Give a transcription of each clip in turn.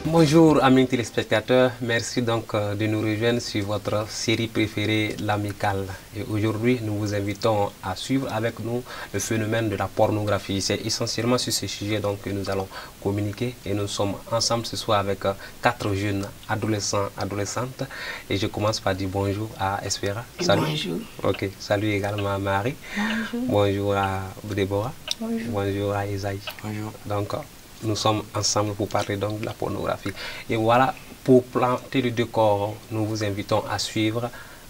Bonjour amis téléspectateurs, merci donc de nous rejoindre sur votre série préférée, l'Amicale. Et aujourd'hui, nous vous invitons à suivre avec nous le phénomène de la pornographie. C'est essentiellement sur ce sujet donc, que nous allons communiquer et nous sommes ensemble ce soir avec 4 jeunes adolescents, adolescentes. Et je commence par dire bonjour à Espera. Salut. Bonjour. Ok, salut également à Marie. Bonjour. Bonjour à Déborah. Bonjour. Bonjour à Isaïe. Bonjour. Donc, nous sommes ensemble pour parler donc de la pornographie. Et voilà, pour planter le décor, nous vous invitons à suivre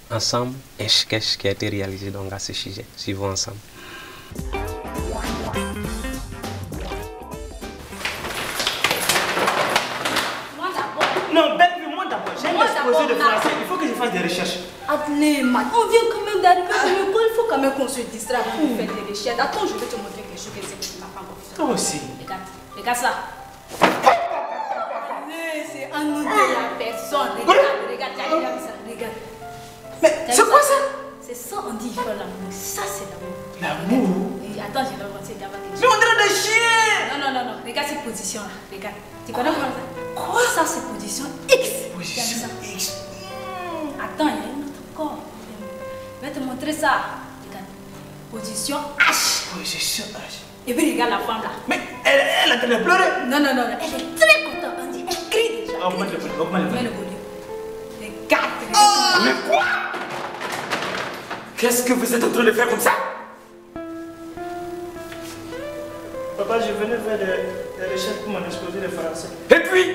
ensemble un sketch qui a été réalisé donc à ce sujet. Suivons ensemble. Non, belle, moi d'abord. J'ai un exposé de français. Il faut que je fasse des recherches. Appelez, Matt. On vient quand même d'arriver à l'école. Il faut quand même qu'on se distraie pour faire des recherches. Attends, je vais te montrer quelque chose que c'est ma femme. Toi aussi. Regarde ça. Allez, c'est un autre de la personne. Regarde, regarde. Mais c'est quoi ça? C'est ça, on dit il faut l'amour. Ça, c'est l'amour. L'amour? Attends, je vais montrer d'abord quelque Mais chose. on dirait des chiens. Non. Regarde cette position-là. Regarde. Tu connais comment ça? Quoi? Ça, c'est position X. Position X. Attends, il y a une autre encore. Je vais te montrer ça. Regarde. Position H. Position H. Et puis regarde la femme là. Mais elle est en train de pleurer. Non. Elle est très contente. On dit, elle crie déjà. Augmente le volume. Mets le volume. Regarde. Mais quoi? Qu'est-ce que vous êtes en train de faire comme ça? Papa, je venais faire des recherches pour mon exposé de français. Et puis,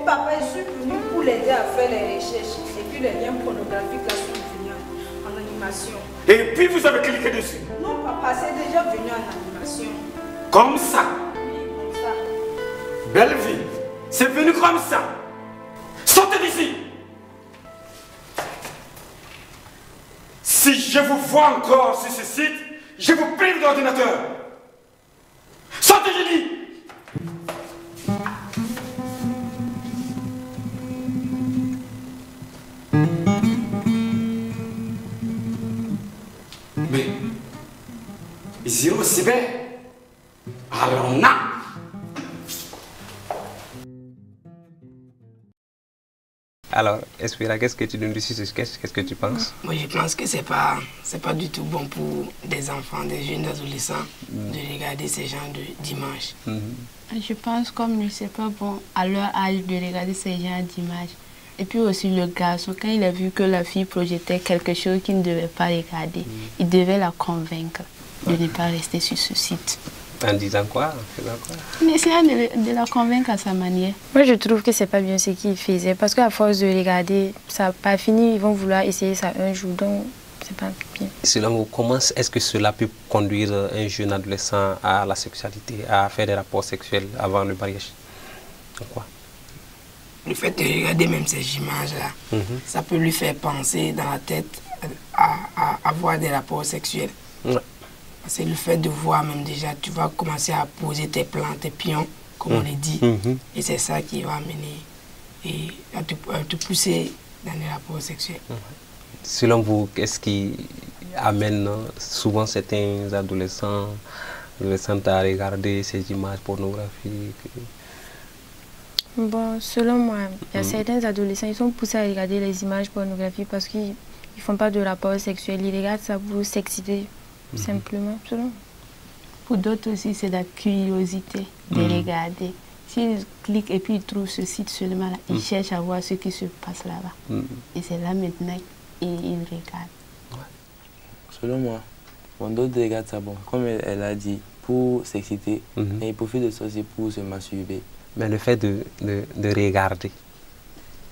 papa, je suis venu pour l'aider à faire les recherches. Et puis les liens pornographiques là sont venus en animation. et puis vous avez cliqué dessus. Non, papa, c'est déjà venu en animation. Comme ça. Oui, comme ça. Belle vie. C'est venu comme ça. Sortez d'ici. Si je vous vois encore sur ce site, je vous prive d'ordinateur. Sortez, je dis. Mais, ils iront aussi bien. Alors là. Alors, Espera, qu'est-ce que tu nous dis sur ce sketch? Qu'est-ce que tu penses? Moi, je pense que c'est pas du tout bon pour des enfants, des jeunes adolescents de regarder ce genre d'images. Je pense comme c'est pas bon à leur âge de regarder ce genre d'images. Et puis aussi le garçon, quand il a vu que la fille projetait quelque chose qu'il ne devait pas regarder, il devait la convaincre de ne pas rester sur ce site. En disant quoi? En faisant quoi? En essayant de la convaincre à sa manière. Moi, je trouve que c'est pas bien ce qu'ils faisaient parce qu'à force de regarder, ça n'a pas fini, ils vont vouloir essayer ça un jour, donc c'est pas bien. Selon vous, comment est-ce que cela peut conduire un jeune adolescent à la sexualité, à faire des rapports sexuels avant le mariage? Quoi? Le fait de regarder même ces images-là, ça peut lui faire penser dans la tête à avoir des rapports sexuels. Ouais. C'est le fait de voir même déjà, tu vas commencer à poser tes plans, tes pions, comme on les dit. Et c'est ça qui va amener et à te pousser dans les rapports sexuels. Selon vous, qu'est-ce qui amène souvent certains adolescents à regarder ces images pornographiques? Bon, selon moi, il y a certains adolescents, ils sont poussés à regarder les images pornographiques parce qu'ils ne font pas de rapport sexuel. Ils regardent ça pour s'exciter, simplement, selon. Pour d'autres aussi, c'est la curiosité de regarder. S'ils cliquent et puis ils trouvent ce site seulement là, ils cherchent à voir ce qui se passe là-bas. Et c'est là maintenant qu'ils regardent. Selon moi, d'autres regardent ça, bon, comme elle a dit, pour s'exciter, et ils profitent de ça aussi pour se masturber. Mais le fait de regarder,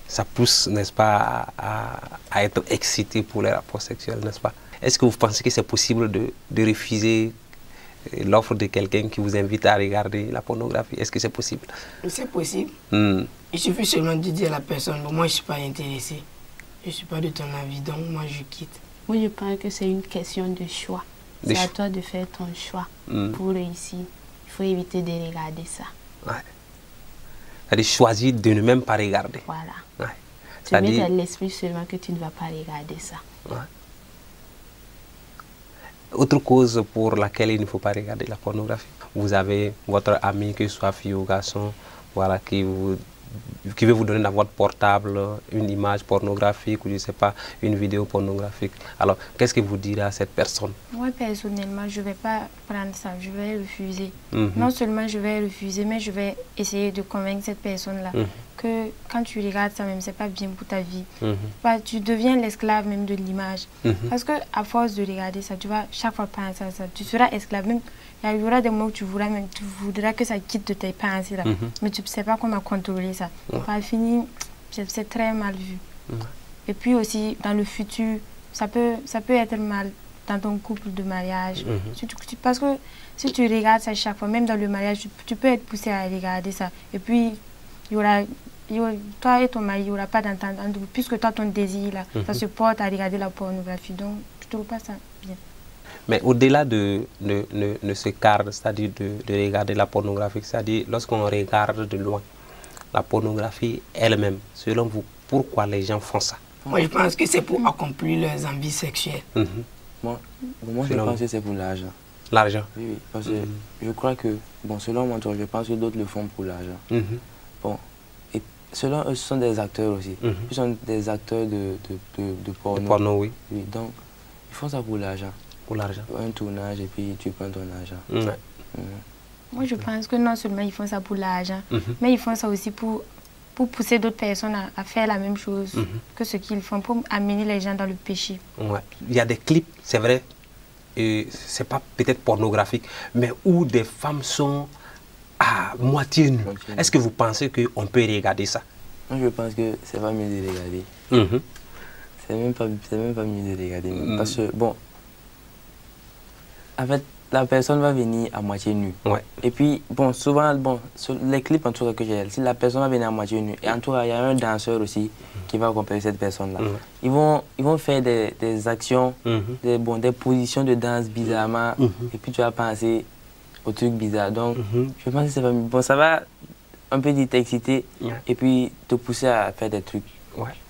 ça pousse, n'est-ce pas, à être excité pour les rapports sexuels, n'est-ce pas? Est-ce que vous pensez que c'est possible de refuser l'offre de quelqu'un qui vous invite à regarder la pornographie? Est-ce que c'est possible? C'est possible. Il suffit seulement de dire à la personne, bon, moi je ne suis pas intéressé. Je ne suis pas de ton avis, donc moi je quitte. Moi, je pense que c'est une question de choix. C'est à toi de faire ton choix pour réussir. Il faut éviter de regarder ça. Ouais. C'est-à-dire choisir de ne même pas regarder. Voilà. Ouais. Tu mets à l'esprit seulement que tu ne vas pas regarder ça. Ouais. Autre cause pour laquelle il ne faut pas regarder la pornographie. Vous avez votre ami, que ce soit fille ou garçon, voilà, qui veut vous donner dans votre portable une image pornographique ou je ne sais pas, une vidéo pornographique. Alors, qu'est-ce que vous direz à cette personne? Moi, personnellement, je ne vais pas prendre ça, je vais refuser. Non seulement je vais refuser, mais je vais essayer de convaincre cette personne-là que quand tu regardes ça même, ce n'est pas bien pour ta vie. Tu deviens l'esclave même de l'image. Parce qu'à force de regarder ça, tu vas chaque fois penser à ça. Tu seras esclave même. Il y aura des moments où tu voudras que ça quitte de tes pensées là. Mais tu ne sais pas comment contrôler ça. Par fini, c'est très mal vu. Et puis aussi, dans le futur, ça peut être mal dans ton couple de mariage. Parce que si tu regardes ça chaque fois, même dans le mariage, tu peux être poussé à regarder ça. Et puis, toi et ton mari, il n'y aura pas d'entente entre vous, puisque toi, ton désir, là, ça se porte à regarder la pornographie. Donc, je ne trouve pas ça bien. Mais au-delà de ce cadre, c'est-à-dire de regarder la pornographie, c'est-à-dire lorsqu'on regarde de loin, la pornographie elle-même, selon vous, pourquoi les gens font ça? Moi, je pense que c'est pour accomplir leurs envies sexuelles. Moi je pense que c'est pour l'argent. L'argent? Oui, parce que je crois que, bon, selon moi, je pense que d'autres le font pour l'argent. Bon, et selon eux, ce sont des acteurs aussi. Ils sont des acteurs de porno. De porno, oui. Oui, donc, ils font ça pour l'argent. Pour l'argent. Un tournage et puis tu prends ton argent. Moi, je pense que non seulement ils font ça pour l'argent, mais ils font ça aussi pour pousser d'autres personnes à faire la même chose que ce qu'ils font, pour amener les gens dans le péché. Ouais. Il y a des clips, c'est vrai, c'est pas peut-être pornographique, mais où des femmes sont à moitié nues. Est-ce que vous pensez qu'on peut regarder ça? Moi, je pense que c'est pas mieux de regarder. C'est même pas mieux de regarder. Parce que, bon, en fait, la personne va venir à moitié nue. Et puis, bon, souvent, bon, sur les clips en tout cas que j'ai, si la personne va venir à moitié nue, et en tout cas, il y a un danseur aussi qui va accompagner cette personne-là. Ils vont faire des actions, des positions de danse bizarrement, et puis tu vas penser aux trucs bizarres. Donc, je pense que c'est pas mieux. Bon, ça va un peu t'exciter, et puis te pousser à faire des trucs.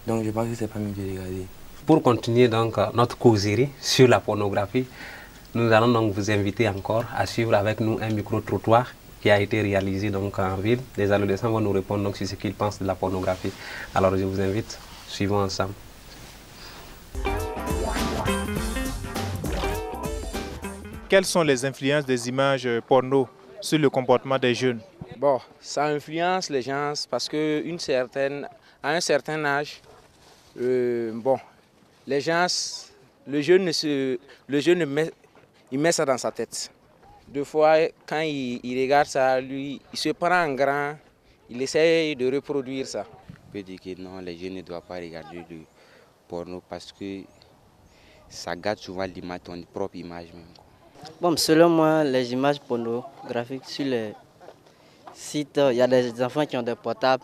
Donc, je pense que c'est pas mieux de regarder. Pour continuer donc notre causerie sur la pornographie, nous allons donc vous inviter encore à suivre avec nous un micro-trottoir qui a été réalisé donc en ville. Les adolescents vont nous répondre donc sur ce qu'ils pensent de la pornographie. Alors je vous invite, suivons ensemble. Quelles sont les influences des images porno sur le comportement des jeunes? Bon, ça influence les gens parce qu'à un certain âge, bon, les gens, le jeune il met ça dans sa tête. Deux fois, quand il regarde ça, lui, il se prend en grand, il essaie de reproduire ça. On peut dire que non, les jeunes ne doivent pas regarder le porno parce que ça gâte souvent l'image, ton propre image même. Bon, selon moi, les images pornographiques sur les sites, il y a des enfants qui ont des portables,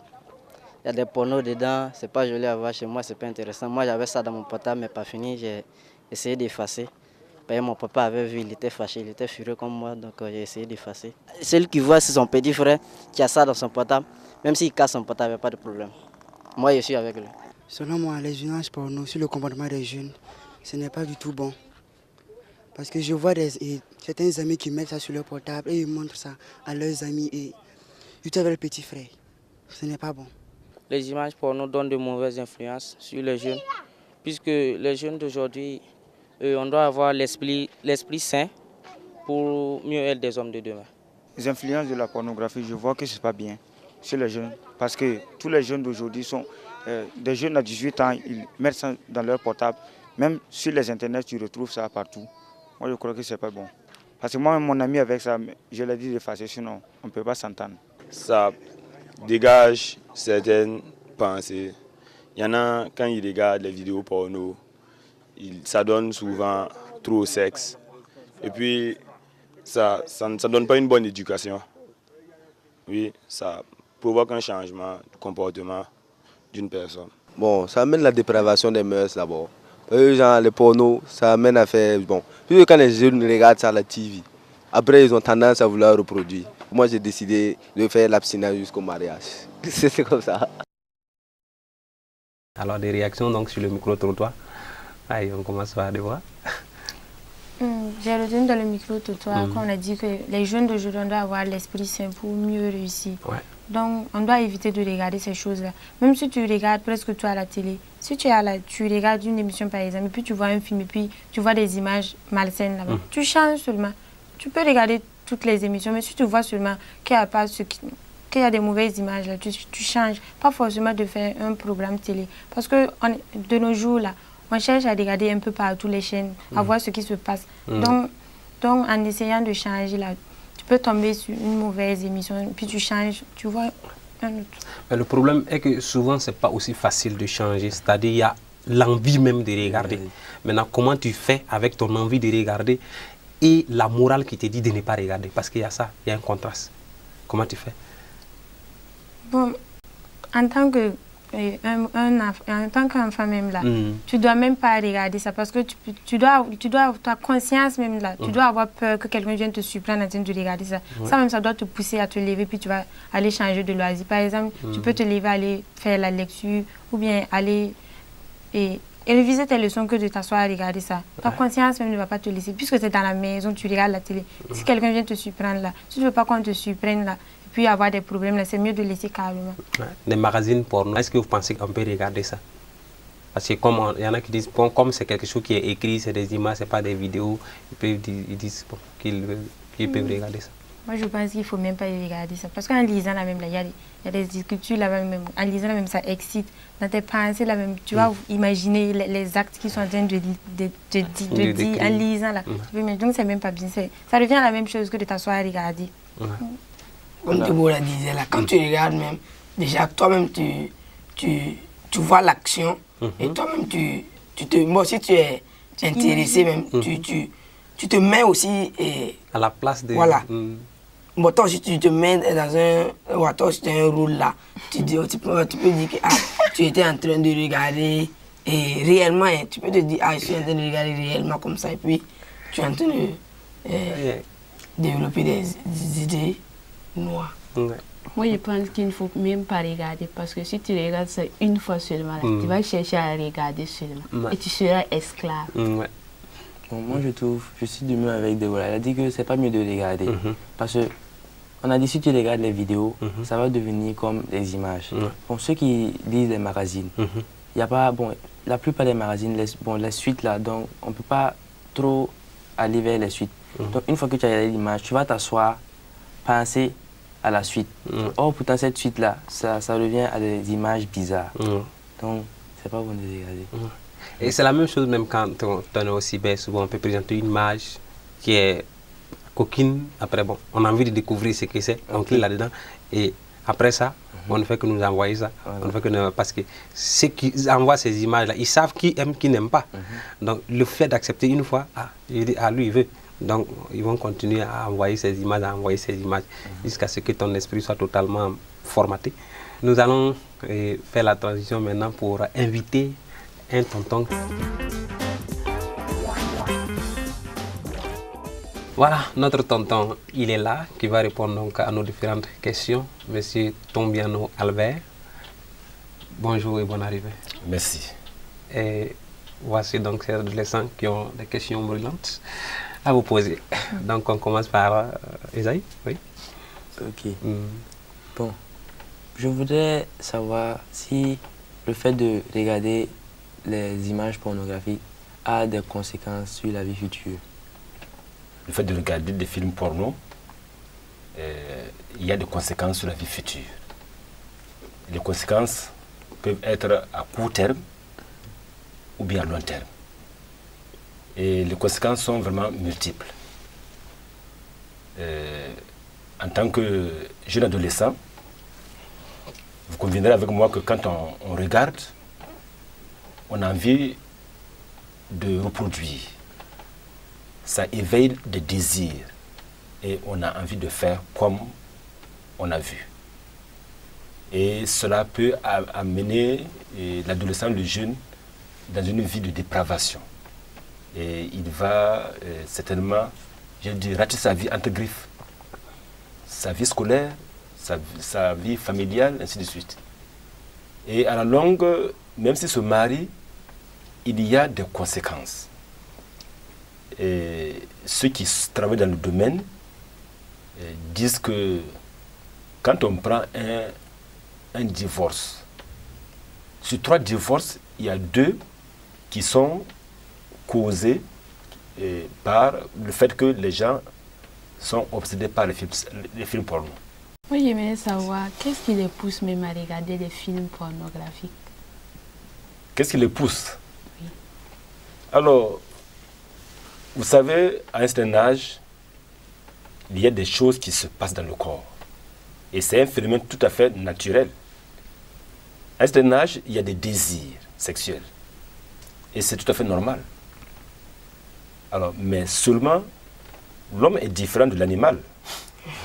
il y a des pornos dedans, c'est pas joli à voir chez moi, c'est pas intéressant. Moi j'avais ça dans mon portable mais pas fini, j'ai essayé d'effacer. Mon papa avait vu, il était fâché, il était furieux comme moi, donc j'ai essayé d'effacer. Celui qui voit, c'est son petit frère qui a ça dans son portable, même s'il casse son portable, il n'y a pas de problème. Moi je suis avec lui. Selon moi, les images porno sur le comportement des jeunes, ce n'est pas du tout bon. Parce que je vois certains amis qui mettent ça sur leur portable et ils montrent ça à leurs amis et ils avec le petit frère. Ce n'est pas bon. Les images porno donnent de mauvaises influences sur les jeunes, puisque les jeunes d'aujourd'hui, on doit avoir l'esprit sain pour mieux être des hommes de demain. Les influences de la pornographie, je vois que ce n'est pas bien chez les jeunes, parce que tous les jeunes d'aujourd'hui sont des jeunes à 18 ans, ils mettent ça dans leur portable. Même sur les internets, tu retrouves ça partout. Moi, je crois que ce n'est pas bon. Parce que moi, mon ami avec ça, je l'ai dit d'effacer, sinon on ne peut pas s'entendre. Ça dégage certaines pensées. Il y en a, quand ils regardent les vidéos porno, ça donne souvent trop au sexe. Et puis, ça ne donne pas une bonne éducation. Oui, ça provoque un changement de comportement d'une personne. Bon, ça amène la dépravation des mœurs d'abord. Genre les pornos, ça amène à faire... Bon, quand les jeunes regardent ça à la TV, après ils ont tendance à vouloir reproduire. Moi j'ai décidé de faire l'abstinence jusqu'au mariage. C'est comme ça. Alors des réactions donc sur le micro-trottoir. Allez, on commence par devoir. J'ai retenu dans le micro-trottoir qu'on a dit que les jeunes d'aujourd'hui doivent avoir l'esprit sain pour mieux réussir. Ouais. Donc on doit éviter de regarder ces choses-là. Même si tu regardes presque tout à la télé, si tu regardes une émission par exemple, et puis tu vois un film, et puis tu vois des images malsaines là-bas, tu changes seulement. Tu peux regarder toutes les émissions, mais si tu vois seulement qu'il y a des mauvaises images là, tu changes. Pas forcément de faire un programme télé. Parce que de nos jours là, on cherche à regarder un peu partout les chaînes, à voir ce qui se passe. Donc en essayant de changer là, tu peux tomber sur une mauvaise émission, puis tu changes, tu vois un autre. Mais le problème est que souvent c'est pas aussi facile de changer, c'est-à-dire il y a l'envie même de regarder. Maintenant, comment tu fais avec ton envie de regarder et la morale qui te dit de ne pas regarder? Parce qu'il y a ça, il y a un contraste. Comment tu fais? Bon, en tant que qu'enfant même là, tu dois même pas regarder ça parce que tu dois ta conscience même là, tu dois avoir peur que quelqu'un vienne te surprendre en train de regarder ça. Ça même, ça doit te pousser à te lever puis tu vas aller changer de loisir. Par exemple, tu peux te lever, aller faire la lecture ou bien aller et réviser tes leçons que de t'asseoir à regarder ça. Ta conscience même ne va pas te laisser puisque c'est dans la maison, tu regardes la télé. Si quelqu'un vient te surprendre là, si tu ne veux pas qu'on te surprenne là, puis avoir des problèmes, c'est mieux de laisser carrément. Des magazines porno, est-ce que vous pensez qu'on peut regarder ça? Parce que comme il y en a qui disent, bon, comme c'est quelque chose qui est écrit, c'est des images, c'est pas des vidéos, ils disent bon, qu'ils peuvent regarder ça. Moi je pense qu'il ne faut même pas regarder ça. Parce qu'en lisant là même, il y a des écritures là même, en lisant là même, ça excite. Dans tes pensées là même, tu vas imaginer les actes qui sont en train de dire en lisant là. Donc c'est même pas bien. Ça revient à la même chose que de t'asseoir à regarder. Comme Deborah disait là, quand tu regardes même, déjà toi-même tu vois l'action et toi-même moi si tu es intéressé même, tu te mets aussi à la place de... Voilà. Bon, toi si tu te mets dans un... toi si tu as un rôle là, tu peux dire que tu étais en train de regarder et réellement, tu peux te dire je suis en train de regarder réellement comme ça et puis tu es en train de développer des idées noires. Moi, je pense qu'il ne faut même pas regarder parce que si tu regardes ça une fois seulement, tu vas chercher à regarder seulement et tu seras esclave. Bon, moi, je suis du même avec Deborah. Elle a dit que c'est pas mieux de regarder parce que on a dit si tu regardes les vidéos, ça va devenir comme des images. Pour ceux qui lisent les magazines, il y a pas la plupart des magazines, les suites là, donc on peut pas trop aller vers les suites. Donc une fois que tu as regardé l'image, tu vas t'asseoir, penser à la suite. Or, pourtant, cette suite-là, ça revient à des images bizarres. Donc, c'est pas bon de regarder. Et c'est la même chose même quand on est aussi bien souvent, on peut présenter une image qui est coquine. Après, bon, on a envie de découvrir ce que c'est, on clique là-dedans. Et après ça, on ne fait que nous envoyer ça. On ne fait que parce que ceux qui envoient ces images-là, ils savent qui aime, qui n'aime pas. Donc, le fait d'accepter une fois, lui, il veut. Donc, ils vont continuer à envoyer ces images, jusqu'à ce que ton esprit soit totalement formaté. Nous allons faire la transition maintenant pour inviter un tonton. Voilà, notre tonton, il est là, qui va répondre donc à nos différentes questions. Monsieur Tombiano Albert, bonjour et bonne arrivée. Merci. Et voici donc ces adolescents qui ont des questions brûlantes à vous poser. Donc on commence par Esaïe. Oui. Ok. Bon, je voudrais savoir si le fait de regarder les images pornographiques a des conséquences sur la vie future. Le fait de regarder des films porno, il y a des conséquences sur la vie future. Les conséquences peuvent être à court terme ou bien à long terme. Et les conséquences sont vraiment multiples. En tant que jeune adolescent, vous conviendrez avec moi que quand on regarde, on a envie de reproduire. Ça éveille des désirs et on a envie de faire comme on a vu. Et cela peut amener l'adolescent, le jeune, dans une vie de dépravation. Et il va certainement, je dis, rater sa vie entre griffes. Sa vie scolaire, sa vie familiale, ainsi de suite. Et à la longue, même s'il se marie, il y a des conséquences. Et ceux qui travaillent dans le domaine disent que quand on prend un divorce, sur 3 divorces, il y a 2 qui sont causés par le fait que les gens sont obsédés par les films porno. Moi, j'aimerais savoir, qu'est-ce qui les pousse même à regarder des films pornographiques? Qu'est-ce qui les pousse? Oui. Alors, vous savez, à un certain âge, il y a des choses qui se passent dans le corps. Et c'est un phénomène tout à fait naturel. À un certain âge, il y a des désirs sexuels. Et c'est tout à fait normal. Alors, mais seulement, l'homme est différent de l'animal.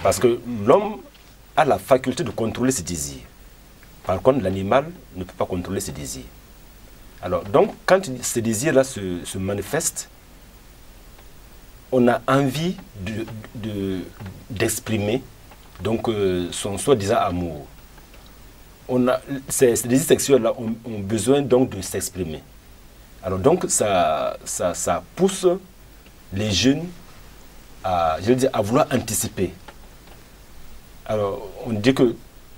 Parce que l'homme a la faculté de contrôler ses désirs. Par contre, l'animal ne peut pas contrôler ses désirs. Alors, donc, quand ces désirs-là se manifestent, on a envie d'exprimer donc son soi-disant amour. Ces désirs sexuels-là ont besoin donc de s'exprimer. Alors donc ça pousse les jeunes à, je veux dire, à vouloir anticiper. Alors on dit que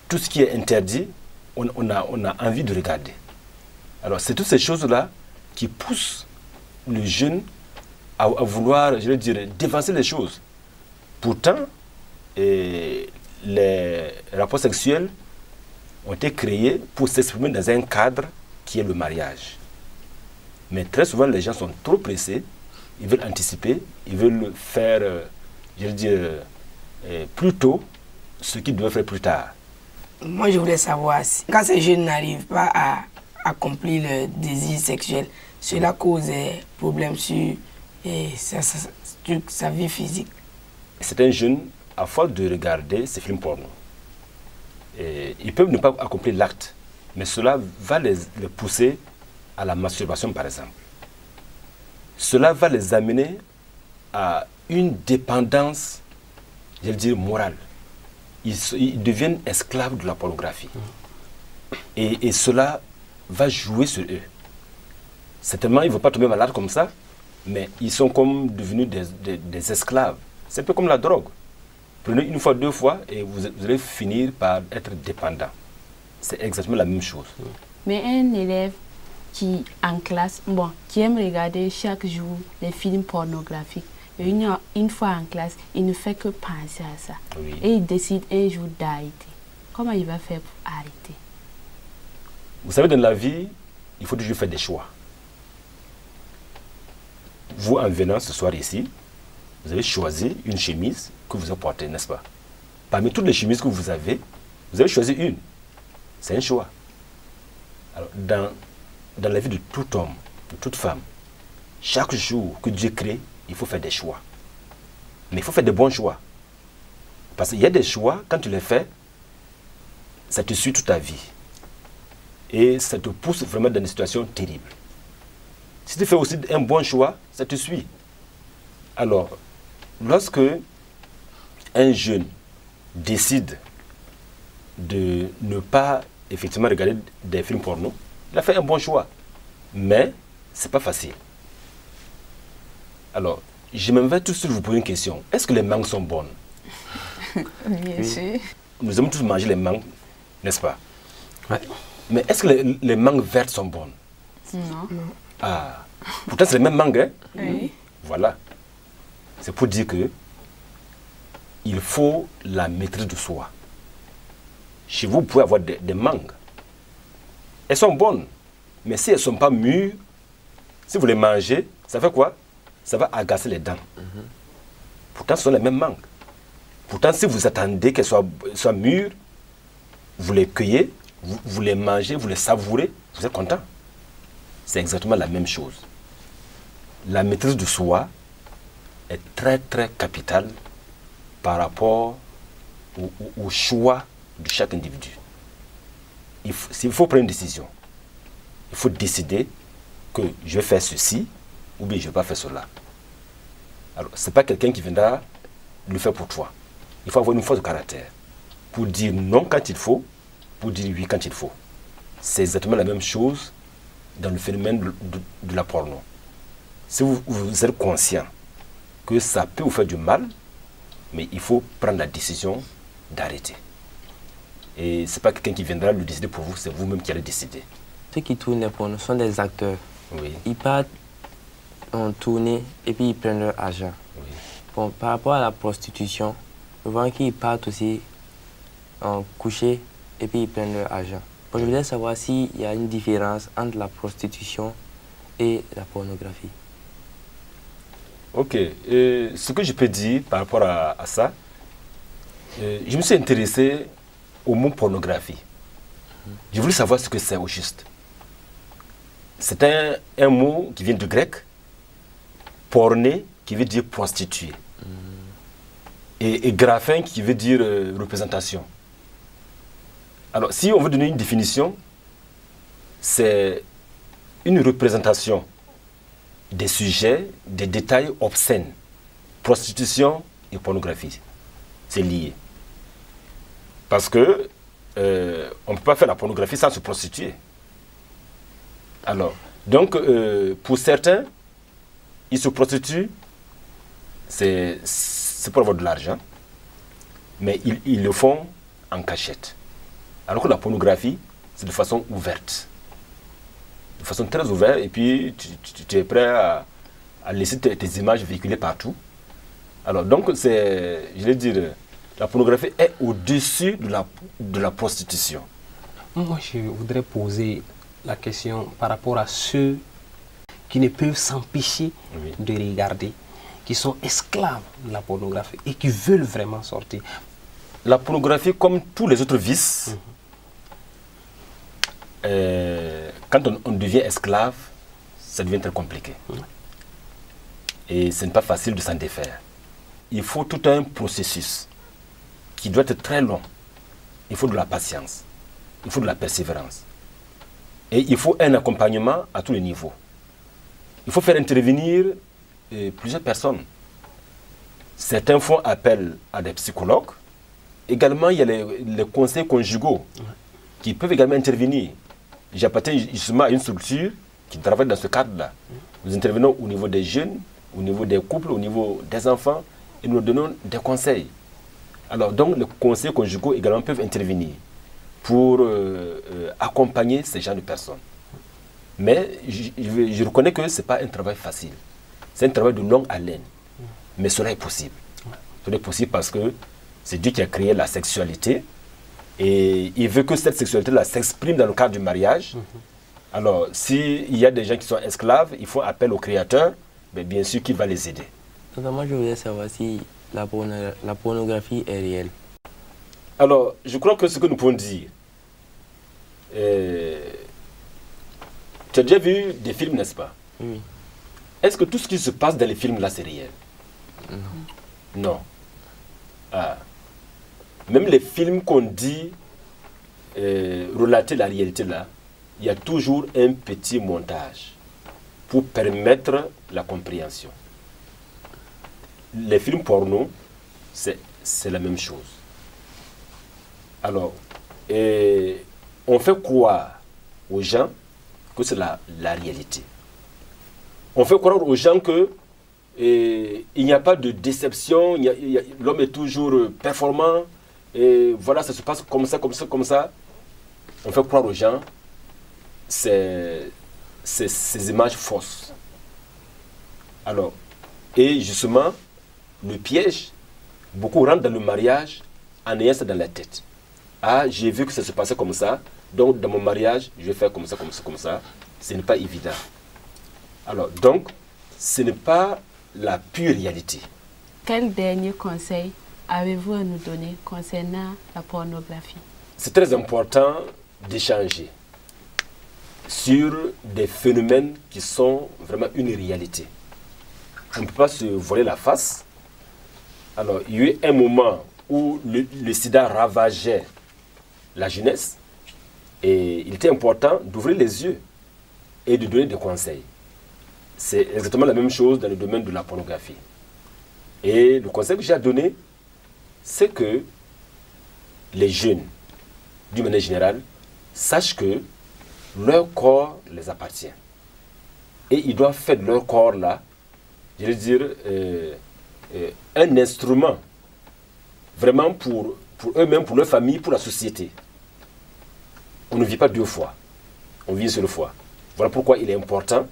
tout ce qui est interdit, on a envie de regarder. Alors c'est toutes ces choses-là qui poussent le jeune à vouloir, je veux dire, dévancer les choses. Pourtant, les rapports sexuels ont été créés pour s'exprimer dans un cadre qui est le mariage. Mais très souvent, les gens sont trop pressés, ils veulent anticiper, ils veulent faire, je veux dire, plus tôt ce qu'ils doivent faire plus tard. Moi, je voulais savoir, quand ces jeunes n'arrivent pas à accomplir le désir sexuel, cela cause des problèmes sur sa vie physique. Certains jeunes, à force de regarder ces films porno, ils peuvent ne pas accomplir l'acte, mais cela va les pousser à la masturbation, par exemple. Cela va les amener à une dépendance, je veux dire, morale. Ils deviennent esclaves de la pornographie. Et cela va jouer sur eux. Certainement, ils ne vont pas tomber malades comme ça, mais ils sont comme devenus des esclaves. C'est un peu comme la drogue. Prenez une fois, 2 fois, et vous allez finir par être dépendant. C'est exactement la même chose. Mais un élève qui, en classe, qui aime regarder chaque jour les films pornographiques, et une fois en classe, il ne fait que penser à ça. Oui. Et il décide un jour d'arrêter. Comment il va faire pour arrêter? Vous savez, dans la vie, il faut toujours faire des choix. Vous, en venant ce soir ici, vous avez choisi une chemise que vous portez, n'est-ce pas? Parmi toutes les chemises que vous avez choisi une. C'est un choix. Alors, dans la vie de tout homme, de toute femme, chaque jour que Dieu crée, il faut faire des choix. Mais il faut faire de bons choix. Parce qu'il y a des choix, quand tu les fais, ça te suit toute ta vie. Et ça te pousse vraiment dans des situations terribles. Si tu fais aussi un bon choix, ça te suit. Alors, lorsque un jeune décide de ne pas effectivement regarder des films porno, il a fait un bon choix. Mais ce n'est pas facile. Alors, je vais tout de suite vous poser une question. Est-ce que les mangues sont bonnes? Bien sûr. Nous aimons tous manger les mangues, n'est-ce pas? Ouais. Mais est-ce que les mangues vertes sont bonnes? Non. Ah, pourtant c'est les mêmes mangues, hein? Oui. Voilà. C'est pour dire que il faut la maîtrise de soi. Chez vous, vous pouvez avoir des mangues. Elles sont bonnes. Mais si elles ne sont pas mûres, si vous les mangez, ça fait quoi? Ça va agacer les dents. Pourtant, ce sont les mêmes mangues. Pourtant, si vous attendez qu'elles soient mûres, vous les cueillez, vous les mangez, vous les savourez, vous êtes content. C'est exactement la même chose. La maîtrise de soi est très, très capitale par rapport au choix de chaque individu. il faut prendre une décision. Il faut décider que je vais faire ceci ou bien je ne vais pas faire cela. Alors, ce n'est pas quelqu'un qui viendra le faire pour toi. Il faut avoir une force de caractère pour dire non quand il faut, pour dire oui quand il faut. C'est exactement la même chose dans le phénomène de la porno. Si vous êtes conscient que ça peut vous faire du mal, mais il faut prendre la décision d'arrêter. Et ce n'est pas quelqu'un qui viendra le décider pour vous, c'est vous-même qui allez décider. Ceux qui tournent les pornos sont des acteurs. Oui. Ils partent en tournée et puis ils prennent leur argent. Oui. Bon, par rapport à la prostitution, je vois qu'ils partent aussi en coucher et puis ils prennent leur argent. Bon, je voulais savoir s'il y a une différence entre la prostitution et la pornographie. Ok. Ce que je peux dire par rapport à ça, je me suis intéressé au mot pornographie. Je voulais savoir ce que c'est au juste. C'est un mot qui vient du grec, porné, qui veut dire prostituée, et graphin, qui veut dire représentation. Alors, si on veut donner une définition, c'est une représentation des sujets, des détails obscènes. Prostitution et pornographie, c'est lié. Parce que on ne peut pas faire la pornographie sans se prostituer. Alors, donc, pour certains, ils se prostituent, c'est pour avoir de l'argent, mais ils le font en cachette. Alors que la pornographie, c'est de façon ouverte. De façon très ouverte, et puis tu es prêt à laisser tes images véhiculer partout. Alors, donc, je vais dire, la pornographie est au-dessus de la prostitution. Moi, je voudrais poser la question par rapport à ceux qui ne peuvent s'empêcher de regarder, qui sont esclaves de la pornographie et qui veulent vraiment sortir. La pornographie, comme tous les autres vices, quand on devient esclave, ça devient très compliqué. Et ce n'est pas facile de s'en défaire. Il faut tout un processus qui doit être très long. Il faut de la patience, il faut de la persévérance. Et il faut un accompagnement à tous les niveaux. Il faut faire intervenir plusieurs personnes. Certains font appel à des psychologues. Également, il y a les conseils conjugaux qui peuvent également intervenir. J'appartiens justement à une structure qui travaille dans ce cadre-là. Nous intervenons au niveau des jeunes, au niveau des couples, au niveau des enfants, et nous donnons des conseils. Alors, donc, les conseils conjugaux également peuvent intervenir pour accompagner ces gens de personnes. Mais je reconnais que ce n'est pas un travail facile. C'est un travail de longue haleine. Mais cela est possible. Cela est possible parce que c'est Dieu qui a créé la sexualité et il veut que cette sexualité-là s'exprime dans le cadre du mariage. Alors, s'il y a des gens qui sont esclaves, il faut appel au Créateur, mais bien sûr qu'il va les aider. Notamment, je voulais savoir si la pornographie est réelle. Alors, je crois que ce que nous pouvons dire, tu as déjà vu des films, n'est-ce pas? Oui. Est-ce que tout ce qui se passe dans les films là, c'est réel? Non. Non. Ah. Même les films qu'on dit relater la réalité là, il y a toujours un petit montage pour permettre la compréhension. Les films porno, c'est la même chose. Alors, on fait croire aux gens que c'est la réalité. On fait croire aux gens que il n'y a pas de déception, l'homme est toujours performant, et voilà, ça se passe comme ça, comme ça, comme ça. On fait croire aux gens ces images fausses. Alors, et justement, le piège, beaucoup rentrent dans le mariage en ayant ça dans la tête. Ah, j'ai vu que ça se passait comme ça, donc dans mon mariage, je vais faire comme ça, comme ça, comme ça. Ce n'est pas évident. Alors, donc, ce n'est pas la pure réalité. Quel dernier conseil avez-vous à nous donner concernant la pornographie? C'est très important d'échanger sur des phénomènes qui sont vraiment une réalité. On ne peut pas se voiler la face. Alors, il y a eu un moment où le sida ravageait la jeunesse. Et il était important d'ouvrir les yeux et de donner des conseils. C'est exactement la même chose dans le domaine de la pornographie. Et le conseil que j'ai à donner, c'est que les jeunes, d'une manière générale, sachent que leur corps les appartient. Et ils doivent faire de leur corps là, je veux dire, un instrument vraiment pour eux-mêmes, pour leur famille, pour la société. On ne vit pas deux fois, on vit une seule fois. Voilà pourquoi il est important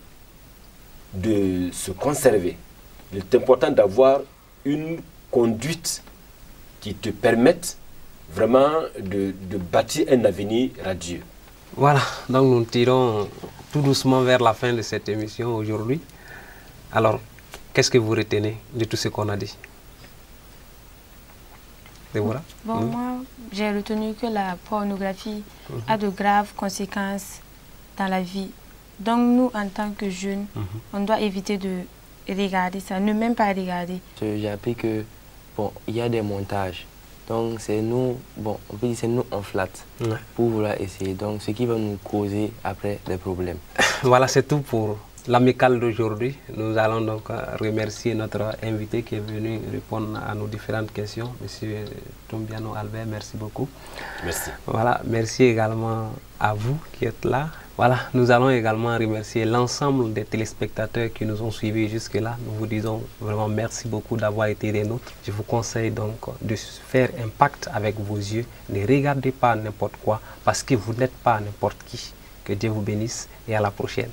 de se conserver. Il est important d'avoir une conduite qui te permette vraiment de bâtir un avenir radieux. Voilà, donc nous tirons tout doucement vers la fin de cette émission aujourd'hui. Alors, qu'est-ce que vous retenez de tout ce qu'on a dit? Déborah? Bon, moi, j'ai retenu que la pornographie a de graves conséquences dans la vie. Donc, nous, en tant que jeunes, on doit éviter de regarder ça, ne même pas regarder. J'ai appris que, bon, il y a des montages. Donc, c'est nous, bon, on peut dire c'est nous, on flatte pour vouloir essayer. Donc, ce qui va nous causer après des problèmes. Voilà, c'est tout pour l'amicale d'aujourd'hui. Nous allons donc remercier notre invité qui est venu répondre à nos différentes questions, M. Tombiano Albert, merci beaucoup. Merci. Voilà, merci également à vous qui êtes là. Voilà, nous allons également remercier l'ensemble des téléspectateurs qui nous ont suivis jusque-là. Nous vous disons vraiment merci beaucoup d'avoir été des nôtres. Je vous conseille donc de faire un pacte avec vos yeux. Ne regardez pas n'importe quoi parce que vous n'êtes pas n'importe qui. Que Dieu vous bénisse et à la prochaine.